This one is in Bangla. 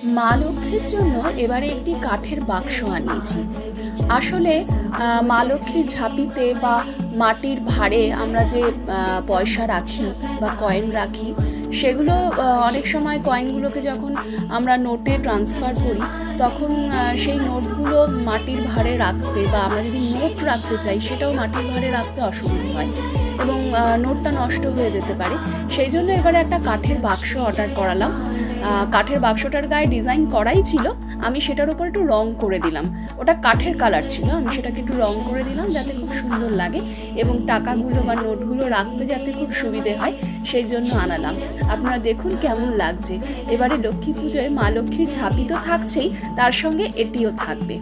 মা লক্ষ্মীর জন্য এবারে একটি কাঠের বাক্স আনিয়েছি। আসলে মা লক্ষ্মীর ঝাঁপিতে বা মাটির ভাঁড়ে আমরা যে পয়সা রাখি বা কয়েন রাখি, সেগুলো অনেক সময় কয়েনগুলোকে যখন আমরা নোটে ট্রান্সফার করি, তখন সেই নোটগুলো মাটির ভাঁড়ে রাখতে বা আমরা যদি নোট রাখতে চাই সেটাও মাটির ভাঁড়ে রাখতে অসুবিধা হয় এবং নোটটা নষ্ট হয়ে যেতে পারে। সেই জন্য এবারে একটা কাঠের বাক্স অর্ডার করালাম। কাঠের বাক্সটার গায়ে ডিজাইন করাই ছিল, আমি সেটার উপর একটু রং করে দিলাম। ওটা কাঠের কালার ছিল, আমি সেটাকে একটু রং করে দিলাম যাতে খুব সুন্দর লাগে এবং টাকাগুলো বা নোটগুলো রাখতে যাতে খুব সুবিধে হয়, সেই জন্য আনালাম। আপনারা দেখুন কেমন লাগছে। এবারে লক্ষ্মী পুজোয় মা লক্ষ্মীর ঝাঁপি তো থাকছেই, তার সঙ্গে এটিও থাকবে।